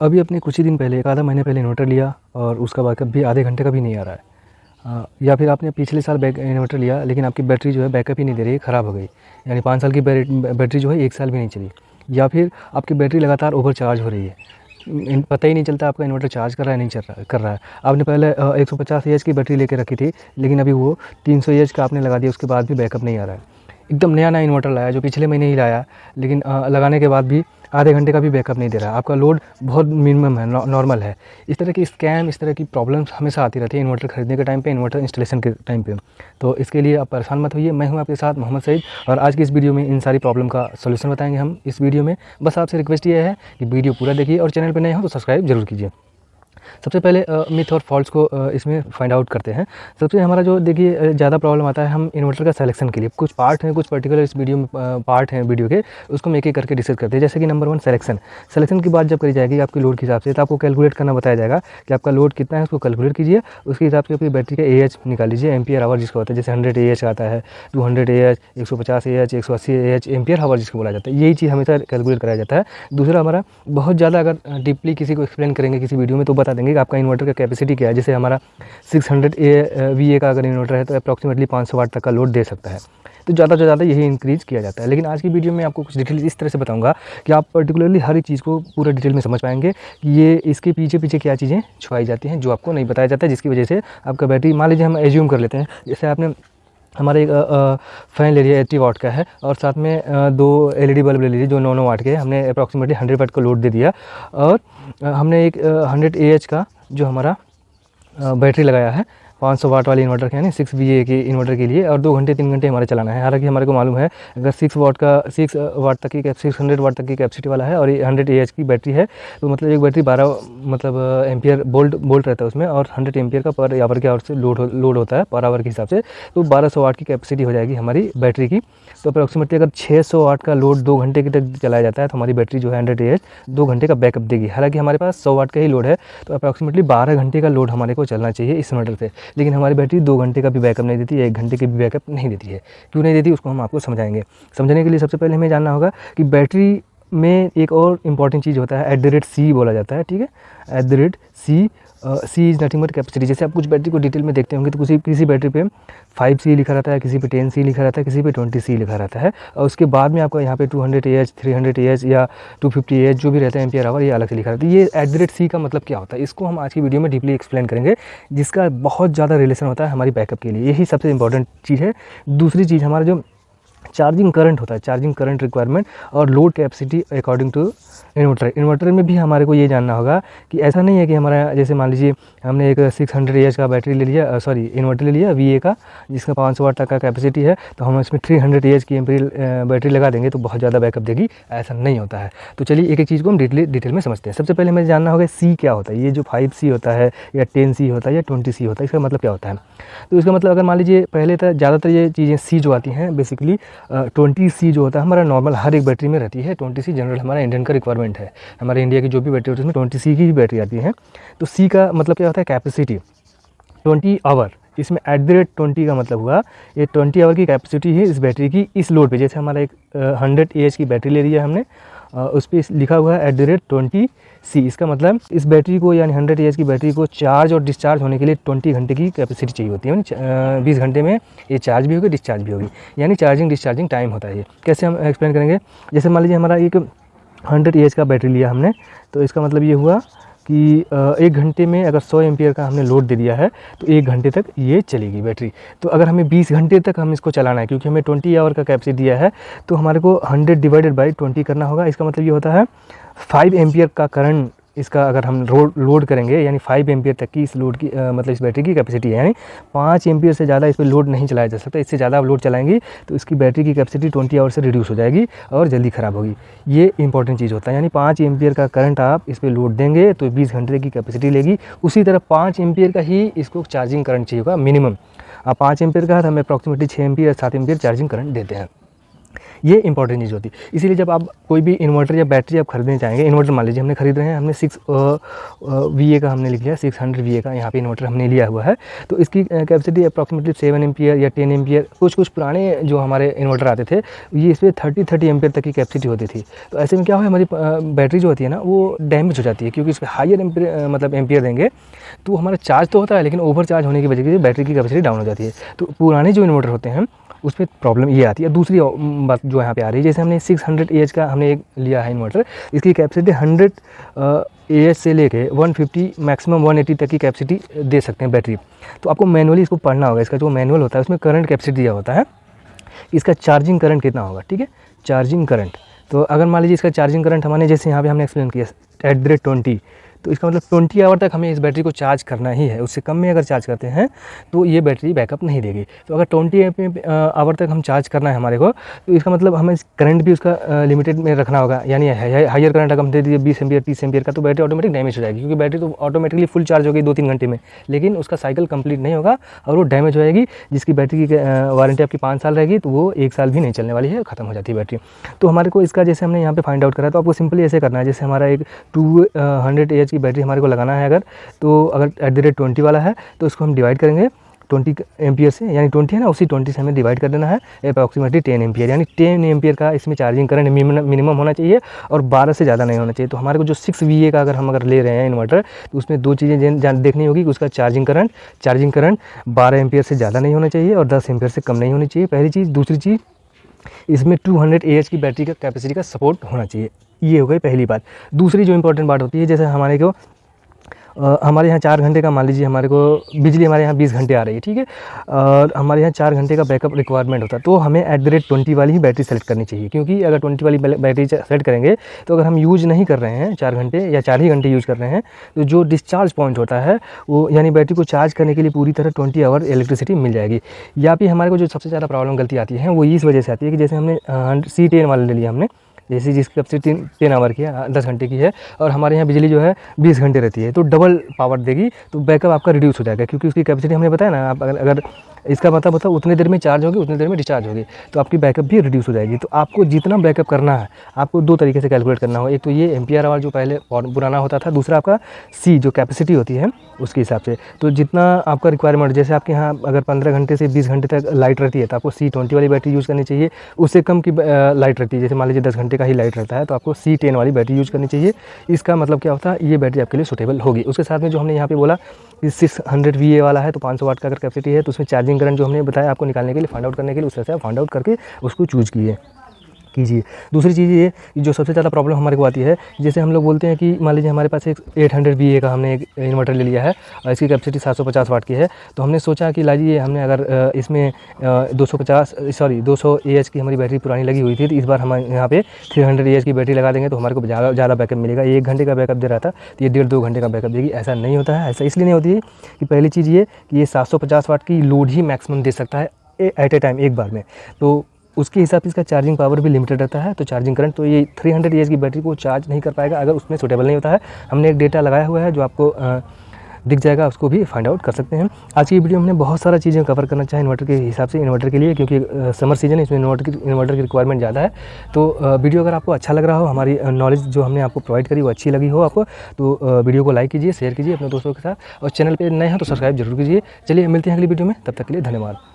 अभी अपने कुछ ही दिन पहले, एक आधा महीने पहले इन्वर्टर लिया और उसका बैकअप भी आधे घंटे का भी नहीं आ रहा है। या फिर आपने पिछले साल इन्वर्टर लिया लेकिन आपकी बैटरी जो है बैकअप ही नहीं दे रही है, ख़राब हो गई। यानी 5 साल की बैटरी जो है 1 साल भी नहीं चली। या फिर आपकी बैटरी लगातार ओवर चार्ज हो रही है, पता ही नहीं चलता आपका इन्वर्टर चार्ज कर रहा है नहीं कर रहा है। आपने पहले 150 एएच की बैटरी लेके रखी थी, लेकिन अभी वो 300 एएच का आपने लगा दिया, उसके बाद भी बैकअप नहीं आ रहा है। एकदम नया इन्वर्टर लाया जो पिछले महीने ही लाया, लेकिन लगाने के बाद भी आधे घंटे का भी बैकअप नहीं दे रहा है। आपका लोड बहुत मिनिमम है, नॉर्मल है। इस तरह की स्कैम, इस तरह की प्रॉब्लम्स हमेशा आती रहती है इन्वर्टर खरीदने के टाइम पे, इन्वर्टर इंस्टॉलेशन के टाइम पे। तो इसके लिए आप परेशान मत होइए। मैं हूं आपके साथ मोहम्मद सईद, और आज की इस वीडियो में इन सारी प्रॉब्लम का सॉल्यूशन बताएंगे हम इस वीडियो में। बस आपसे रिक्वेस्ट ये है कि वीडियो पूरा देखिए और चैनल पर नए हो तो सब्सक्राइब जरूर कीजिए। सबसे पहले मिथ और फॉल्ट्स को इसमें फाइंड आउट करते हैं। सबसे हमारा जो देखिए ज़्यादा प्रॉब्लम आता है हम इन्वर्टर का सिलेक्शन के लिए। कुछ पार्ट हैं, कुछ पर्टिकुलर इस वीडियो में पार्ट हैं वीडियो के, उसको हम एक एक करके डिस्कस करते हैं। जैसे कि नंबर 1 सिलेक्शन की बात जब करी जाएगी आपकी लोड के हिसाब से, तो आपको कैलकुलेट करना बताया जाएगा कि आपका लोड कितना है, उसको कैलकुलेट कीजिए। उसके हिसाब से अपनी बैटरी का एएच निकाल लीजिए, एम्पियर आवर जिसका होता है। जैसे 100 एएच आता है, 200 AH, 150 AH, 180 AH, ampere hour जिसको बोला जाता है। यही चीज़ हमेशा कैलकुलेट कराया जाता है। दूसरा हमारा बहुत ज़्यादा अगर डीपली किसी को एक्सप्लेन करेंगे किसी वीडियो में, तो बता देंगे कि आपका इन्वर्टर का कैपेसिटी क्या है। जैसे हमारा 600 VA का अगर इन्वर्टर है तो अप्रॉक्सीमेटली 500 वाट तक का लोड दे सकता है। तो ज़्यादा से ज़्यादा यही इंक्रीज़ किया जाता है। लेकिन आज की वीडियो में आपको कुछ डिटेल इस तरह से बताऊंगा कि आप पर्टिकुलरली हर एक चीज़ को पूरा डिटेल में समझ पाएंगे कि ये इसके पीछे पीछे क्या चीज़ें छुपाई जाती हैं जो आपको नहीं बताया जाता है, जिसकी वजह से आपका बैटरी, मान लीजिए हम एज्यूम कर लेते हैं, जैसे आपने हमारे एक फ़ैन ले लिया 80 वाट का है, और साथ में 2 LED बल्ब ले लीजिए जो 9 वाट के हैं। हमने अप्रॉक्सीमेटली 100 वाट का लोड दे दिया, और हमने एक 100 AH का जो हमारा बैटरी लगाया है 500 वाट वाली इन्वर्टर के, यानी 6 VA के इन्वर्टर के लिए, और 2 घंटे 3 घंटे हमारे चलाना है। हालांकि हमारे को मालूम है अगर 6 वाट तक की 600 वाट तक की कैपेसिटी वाला है और ये 100 AH की बैटरी है, तो मतलब एक बैटरी 12 एम्पियर बोल्ट रहता है उसमें, और 100 एम्पियर का पर आवर के आवर से लोड होता है पर आवर के हिसाब से। तो 1200 वाट की कैपेसिटी हो जाएगी हमारी बैटरी की। तो अप्रॉक्सीमेटली अगर 600 वाट का लोड 2 घंटे की तक चलाया जाता है तो हमारी बैटरी जो है 100 AH 2 घंटे का बैकअप देगी। हालांकि हमारे पास 100 वाट का ही लोड है, तो अप्रॉक्सीमेटली 12 घंटे का लोड हमारे को चलना चाहिए इस इन्वर्टर से। लेकिन हमारी बैटरी 2 घंटे का भी बैकअप नहीं देती है, 1 घंटे की भी बैकअप नहीं देती है। क्यों नहीं देती उसको हम आपको समझाएंगे। समझने के लिए सबसे पहले हमें जानना होगा कि बैटरी में एक और इम्पॉर्टेंट चीज़ होता है, @C बोला जाता है, ठीक है। @C C is nothing but capacity. जैसे आप कुछ बैटरी को डिटेल में देखते होंगे तो किसी बैटरी पे 5C लिखा रहता है, किसी पे 10C लिखा रहता है, किसी पे 20C लिखा रहता है, और उसके बाद में आपका यहाँ पे 200 AH, 300 AH या 250 AH जो भी रहता है एम्पियर आवर, ये अलग से लिखा रहता है। ये @C का मतलब क्या होता है, इसको हम आज की वीडियो में डीपली एक्सप्लेन करेंगे, जिसका बहुत ज़्यादा रिलेशन होता है हमारी बैकअप के लिए। यही सबसे इंपॉर्टेंट चीज़ है। दूसरी चीज़ हमारा जो चार्जिंग करंट होता है, चार्जिंग करंट रिक्वायरमेंट और load capacity according to inverter में भी हमारे को ये जानना होगा कि ऐसा नहीं है कि हमारा, जैसे मान लीजिए हमने एक 600 AH का बैटरी ले लिया, इन्वर्टर ले लिया VA का, जिसका 500 वाट तक का कैपेसिटी है, तो हम इसमें 300 AH की बैटरी लगा देंगे तो बहुत ज़्यादा बैकअप देगी। ऐसा नहीं होता है। तो चलिए एक एक चीज़ को हम डिटेल में समझते हैं। सबसे पहले हमें जानना होगा C क्या होता है। ये जो 5C होता है या 10C होता है या 20C होता है, इसका मतलब क्या होता है। तो इसका मतलब अगर मान लीजिए पहले तो ज़्यादातर ये चीज़ें C जो आती हैं बेसिकली 20C जो होता है हमारा नॉर्मल हर एक बैटरी में रहती है। 20C जनरल हमारा इंडियन का रिक्वायरमेंट है। हमारे इंडिया की जो भी बैटरी होती है उसमें 20C की ही बैटरी आती है। तो C का मतलब क्या होता है, कैपेसिटी 20 आवर। इसमें @20 का मतलब हुआ ये 20 आवर की कैपेसिटी है इस बैटरी की इस लोड पे। जैसे हमारा एक 100 AH की बैटरी ले लिया हमने, उस पर लिखा हुआ है @20C। इसका मतलब इस बैटरी को, यानी 100 AH की बैटरी को चार्ज और डिस्चार्ज होने के लिए 20 घंटे की कैपेसिटी चाहिए होती है। यानी 20 घंटे में ये चार्ज भी होगी, डिस्चार्ज भी होगी, यानी चार्जिंग डिस्चार्जिंग टाइम होता है ये। कैसे हम एक्सप्लेन करेंगे। जैसे मान लीजिए हमारा एक 100 AH का बैटरी लिया हमने, तो इसका मतलब ये हुआ कि 1 घंटे में अगर 100 एम्पियर का हमने लोड दे दिया है तो 1 घंटे तक ये चलेगी बैटरी। तो अगर हमें 20 घंटे तक हम इसको चलाना है, क्योंकि हमें 20 आवर का कैपेसिटी दिया है, तो हमारे को 100 डिवाइडेड बाई 20 करना होगा। इसका मतलब ये होता है 5 एम्पियर का करंट इसका अगर हम लोड करेंगे, यानी 5 एम्पियर तक की इस लोड की मतलब इस बैटरी की कैपेसिटी है। यानी 5 एम्पियर से ज़्यादा इस पर लोड नहीं चलाया जा सकता। इससे ज़्यादा आप लोड चलाएंगे तो इसकी बैटरी की कैपेसिटी 20 आवर से रिड्यूस हो जाएगी और जल्दी ख़राब होगी। ये इंपॉर्टेंट चीज़ होता है। यानी 5 एम्पियर का करंट आप इस पर लोड देंगे तो 20 घंटे की कैपेसिटी लेगी। उसी तरह 5 एम्पियर का ही इसको चार्जिंग करंट चाहिए होगा मिनिमम। आप 5 एम्पियर का है तो हमें अप्रॉक्सीमेटली 6 एम्पियर या 7 एम्पियर चार्जिंग करंट देते हैं। ये इंपॉर्टेंट चीज़ होती है। इसीलिए जब आप कोई भी इन्वर्टर या बैटरी आप खरीदने चाहेंगे, इन्वर्टर मान लीजिए हमने खरीद रहे हैं, हमने 6 VA का हमने लिख लिया, 600 VA का यहाँ पे इन्वर्टर हमने लिया हुआ है। तो इसकी कैपेसिटी अप्रॉक्सीमेटली 7 एम्पियर या 10 एम्पियर, कुछ पुराने जो हमारे इन्वर्टर आते थे ये इसमें 30 एम्पियर तक की कैपेसिटी होती थी। तो ऐसे में क्या हुआ, हमारी बैटरी जो होती है ना वो डैमेज हो जाती है, क्योंकि इसमें हायर एम्पियर मतलब एम्पियर देंगे तो हमारा चार्ज तो होता है, लेकिन ओवर चार्ज होने की वजह से बैटरी की कैपेसिटी डाउन हो जाती है। तो पुराने जो इन्वर्टर होते हैं उसमें प्रॉब्लम ये आती है। दूसरी बात जो यहाँ पे आ रही है, जैसे हमने 600 AH का हमने एक लिया है इन्वर्टर, इसकी कैपेसिटी 100 AH से लेके 150 मैक्सिमम 180 तक की कैपेसिटी दे सकते हैं बैटरी। तो आपको मैनुअली इसको पढ़ना होगा, इसका जो मैनुअल होता है उसमें करंट कैपेसिटी दिया होता है, इसका चार्जिंग करंट कितना होगा, ठीक है, चार्जिंग करंट। तो अगर मान लीजिए इसका चार्जिंग करंट हमारे जैसे यहाँ पे हमने एक्सप्लेन किया @20, तो इसका मतलब 20 आवर तक हमें इस बैटरी को चार्ज करना ही है। उससे कम में अगर चार्ज करते हैं तो ये बैटरी बैकअप नहीं देगी। तो अगर 20 आवर तक हम चार्ज करना है हमारे को, तो इसका मतलब हमें करंट भी उसका लिमिटेड में रखना होगा, यानी हायर करंट अगर हम दे दिए 20 एम्पियर 30 एम्पियर का, तो बैटरी ऑटोमेटिक डैमेज हो जाएगी, क्योंकि बैटरी तो ऑटोमेटिकली फुल चार्ज होगी 2-3 घंटे में, लेकिन उसका साइकिल कंप्लीट नहीं होगा और वो डैमेज हो जाएगी। जिसकी बैटरी की वारंटी आपकी 5 साल रहेगी, तो वो 1 साल भी नहीं चलने वाली है, ख़त्म हो जाती है बैटरी। तो हमारे को इसका जैसे हमने यहाँ पे फाइंड आउट करा, तो आपको सिंपली ऐसे करना है, जैसे हमारा एक 200 AH की बैटरी हमारे को लगाना है अगर, तो अगर @20 वाला है तो इसको हम डिवाइड करेंगे 20 एम्पियर से, यानी 20 है ना, उसी 20 से हमें डिवाइड कर देना है अप्रॉक्सीमेटली 10 एम्पियर, यानी 10 एम्पियर का इसमें चार्जिंग करंट मिनिमम होना चाहिए और 12 से ज़्यादा नहीं होना चाहिए। तो हमारे को जो 6 VA का अगर ले रहे हैं इन्वर्टर, तो उसमें 2 चीज़ें देखनी होगी कि उसका चार्जिंग करंट 12 एम्पियर से ज़्यादा नहीं होना चाहिए और 10 एम्पियर से कम नहीं होनी चाहिए, पहली चीज़। दूसरी चीज़, इसमें 200 AH की बैटरी का कैपेसिटी का सपोर्ट होना चाहिए। ये हो गई पहली बात। दूसरी जो इंपॉर्टेंट बात होती है, जैसे हमारे को हमारे यहाँ 4 घंटे का मान लीजिए हमारे को बिजली हमारे यहाँ 20 घंटे आ रही है, ठीक है, और हमारे यहाँ 4 घंटे का बैकअप रिक्वायरमेंट होता है, तो हमें @20 वाली ही बैटरी सेलेक्ट करनी चाहिए। क्योंकि अगर 20 वाली बैटरी सेलेक्ट करेंगे तो अगर हम यूज़ नहीं कर रहे हैं 4 घंटे या 4 ही घंटे यूज़ कर रहे हैं, तो जो डिस्चार्ज पॉइंट होता है वो, यानी बैटरी को चार्ज करने के लिए पूरी तरह 20 आवर इलेक्ट्रिसिटी मिल जाएगी। या फिर हमारे को जो सबसे ज़्यादा प्रॉब्लम गलती आती है वो इस वजह से आती है कि जैसे हमने C10 वाला ले लिया हमने, जैसे जिसकी कैपेसिटी 10 आवर की है, 10 घंटे की है, और हमारे यहाँ बिजली जो है 20 घंटे रहती है, तो डबल पावर देगी, तो बैकअप आपका रिड्यूस हो जाएगा। क्योंकि उसकी कैपेसिटी हमने बताया ना, आप अगर इसका मतलब उतनी देर में चार्ज होगी उतनी देर में डिस्चार्ज होगी, तो आपकी बैकअप भी रिड्यूस हो जाएगी। तो आपको जितना बैकअप करना है आपको 2 तरीके से कैलकुलेट करना होगा। एक तो ये एम्पियर आवर जो पहले पुराना होता था, दूसरा आपका C जो कैपेसिटी होती है उसके हिसाब से। तो जितना आपका रिक्वायरमेंट, जैसे आपके यहाँ अगर 15 घंटे से 20 घंटे तक लाइट रहती है तो आपको C20 वाली बैटरी यूज़ करनी चाहिए। उससे कम की लाइट रहती है, जैसे मान लीजिए 10 घंटे का ही लाइट रहता है, तो आपको C10 वाली बैटरी यूज़ करनी चाहिए। इसका मतलब क्या होता है, ये बैटरी आपके लिए सूटेबल होगी। उसके साथ में जो हमने यहाँ पे बोला कि 600 VA वाला है, तो 500 वाट का अगर कैपेसिटी है, तो उसमें चार्जिंग करंट जो हमने बताया आपको निकालने के लिए, फाइंड आउट करने के लिए, उस तरह से आप फाइंड आउट करके उसको चूज़ कीजिए। दूसरी चीज़ ये कि जो सबसे ज़्यादा प्रॉब्लम हमारे को आती है, जैसे हम लोग बोलते हैं कि मान लीजिए हमारे पास एक 800 VA का हमने एक इन्वर्टर ले लिया है और इसकी कैपेसिटी 750 वाट की है, तो हमने सोचा कि लाइए हमने अगर इसमें 200 AH की हमारी बैटरी पुरानी लगी हुई थी, तो इस बार हम यहाँ पे 300 AH की बैटरी लगा देंगे तो हमारे को ज़्यादा बैकअप मिलेगा। 1 घंटे का बैकअप दे रहा था, तो ये 1.5-2 घंटे का बैकअप देगी। ऐसा नहीं होता है। ऐसा इसलिए नहीं होती है कि पहली चीज़ ये कि ये 750 वाट की लोड ही मैक्सिमम दे सकता है एट ए टाइम, एक बार में, तो उसके हिसाब से इसका चार्जिंग पावर भी लिमिटेड रहता है। तो चार्जिंग करंट, तो ये 300 AH की बैटरी को चार्ज नहीं कर पाएगा अगर उसमें सूटेबल नहीं होता है। हमने एक डेटा लगाया हुआ है जो आपको दिख जाएगा, उसको भी फाइंड आउट कर सकते हैं। आज की वीडियो में हमने बहुत सारा चीज़ें कवर करना चाहे इन्वर्टर के हिसाब से, इन्वर्टर के लिए, क्योंकि समर सीजन है, इसमें इन्वर्टर की रिक्वायरमेंट ज़्यादा है। तो वीडियो अगर आपको अच्छा लग रहा हो, हमारी नॉलेज जो हमने आपको प्रोवाइड करी वो अच्छी लगी हो आपको, तो वीडियो को लाइक कीजिए, शेयर कीजिए अपने दोस्तों के साथ, और चैनल पर नए हैं तो सब्सक्राइब जरूर कीजिए। चलिए मिलते हैं अगली वीडियो में, तब तक के लिए धन्यवाद।